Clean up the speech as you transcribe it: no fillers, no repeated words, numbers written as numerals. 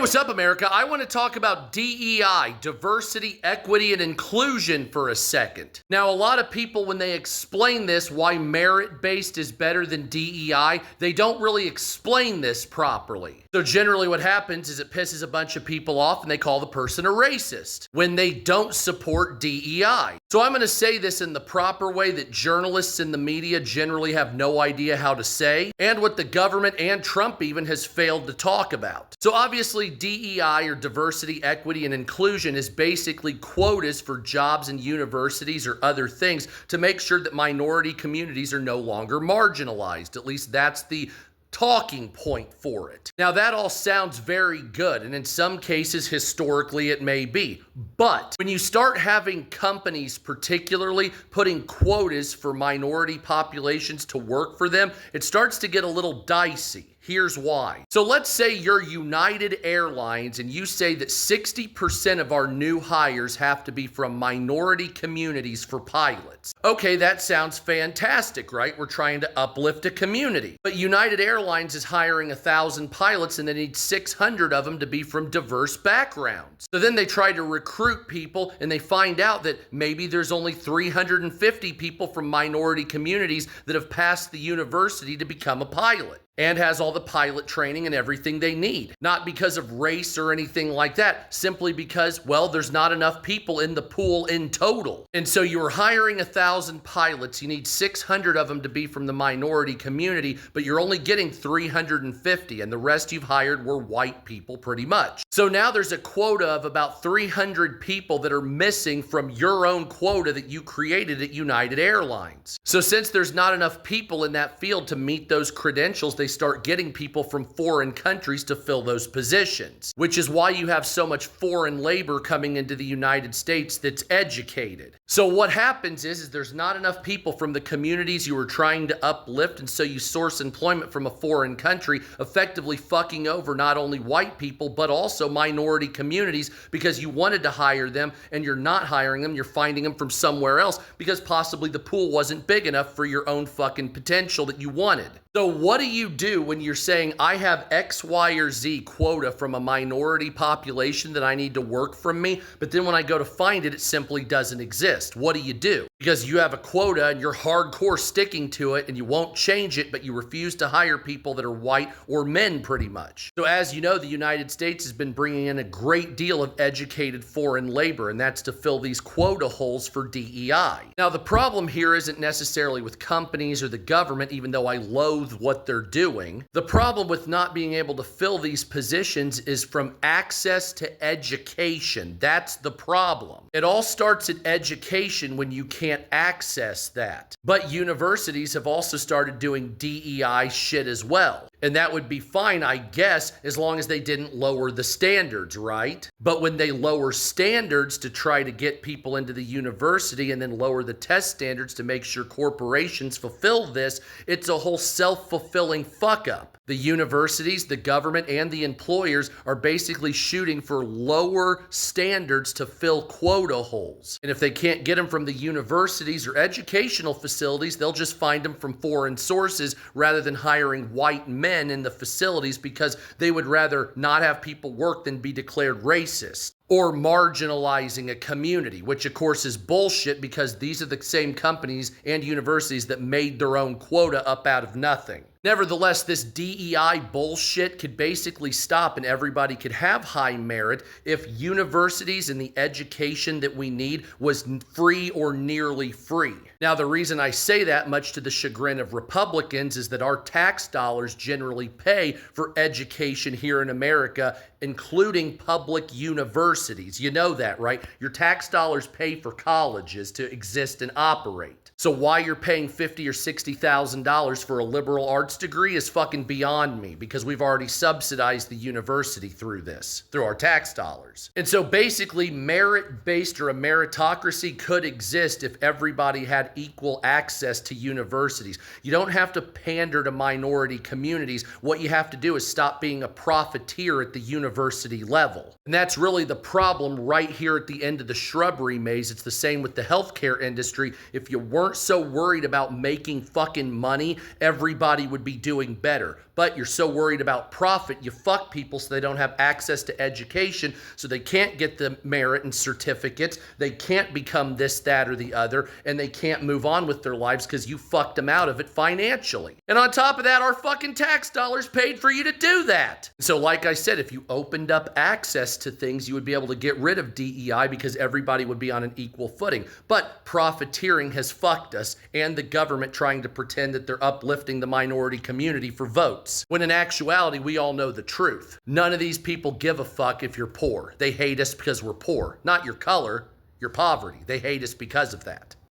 What's up, America? I want to talk about DEI, diversity, equity, and inclusion for a second. Now, a lot of people, when they explain this, why merit-based is better than DEI, they don't really explain this properly. So generally what happens is it pisses a bunch of people off and they call the person a racist when they don't support DEI. So I'm going to say this in the proper way that journalists in the media generally have no idea how to say, and what the government and Trump even has failed to talk about. So obviously DEI, or diversity, equity, and inclusion, is basically quotas for jobs in universities or other things to make sure that minority communities are no longer marginalized. At least that's the talking point for it. Now that all sounds very good, and in some cases historically it may be, but when you start having companies particularly putting quotas for minority populations to work for them, it starts to get a little dicey. Here's why. So let's say you're United Airlines and you say that 60% of our new hires have to be from minority communities for pilots. Okay, that sounds fantastic, right? We're trying to uplift a community. But United Airlines is hiring 1,000 pilots and they need 600 of them to be from diverse backgrounds. So then they try to recruit people and they find out that maybe there's only 350 people from minority communities that have passed the university to become a pilot and has all the pilot training and everything they need. Not because of race or anything like that, simply because, well, there's not enough people in the pool in total. And so you're hiring 1,000 pilots, you need 600 of them to be from the minority community, but you're only getting 350, and the rest you've hired were white people pretty much. So now there's a quota of about 300 people that are missing from your own quota that you created at United Airlines. So since there's not enough people in that field to meet those credentials, they start getting people from foreign countries to fill those positions, which is why you have so much foreign labor coming into the United States that's educated. So what happens is there's not enough people from the communities you were trying to uplift, and so you source employment from a foreign country, effectively fucking over not only white people, but also minority communities because you wanted to hire them and you're not hiring them, you're finding them from somewhere else because possibly the pool wasn't big enough for your own fucking potential that you wanted. So what do you do when you're saying, I have X, Y, or Z quota from a minority population that I need to work from me, but then when I go to find it, it simply doesn't exist? What do? Because you have a quota and you're hardcore sticking to it and you won't change it, but you refuse to hire people that are white or men pretty much. So as you know, the United States has been bringing in a great deal of educated foreign labor, and that's to fill these quota holes for DEI. Now the problem here isn't necessarily with companies or the government, even though I loathe what they're doing. The problem with not being able to fill these positions is from access to education. That's the problem. It all starts at education when you can't access that. But universities have also started doing DEI shit as well. And that would be fine, I guess, as long as they didn't lower the standards, right? But when they lower standards to try to get people into the university and then lower the test standards to make sure corporations fulfill this, it's a whole self-fulfilling fuck up. The universities, the government, and the employers are basically shooting for lower standards to fill quota holes. And if they can't get them from the universities or educational facilities, they'll just find them from foreign sources rather than hiring white men in the facilities because they would rather not have people work than be declared racist or marginalizing a community, which of course is bullshit because these are the same companies and universities that made their own quota up out of nothing. Nevertheless, this DEI bullshit could basically stop and everybody could have high merit if universities and the education that we need was free or nearly free. Now, the reason I say that, much to the chagrin of Republicans, is that our tax dollars generally pay for education here in America, including public universities. You know that, right? Your tax dollars pay for colleges to exist and operate. So why you're paying $50,000 or $60,000 for a liberal arts degree is fucking beyond me, because we've already subsidized the university through our tax dollars. And so basically merit-based or a meritocracy could exist if everybody had equal access to universities. You don't have to pander to minority communities. What you have to do is stop being a profiteer at the university level. And that's really the problem right here at the end of the shrubbery maze. It's the same with the healthcare industry. If you weren't so worried about making fucking money, everybody would be doing better. But you're so worried about profit, you fuck people so they don't have access to education, so they can't get the merit and certificates, they can't become this, that, or the other, and they can't move on with their lives because you fucked them out of it financially. And on top of that, our fucking tax dollars paid for you to do that. So like I said, if you opened up access to things, you would be able to get rid of DEI because everybody would be on an equal footing. But profiteering has fucked us, and the government trying to pretend that they're uplifting the minority community for votes, when in actuality, we all know the truth. None of these people give a fuck if you're poor. They hate us because we're poor, not your color, your poverty. They hate us because of that.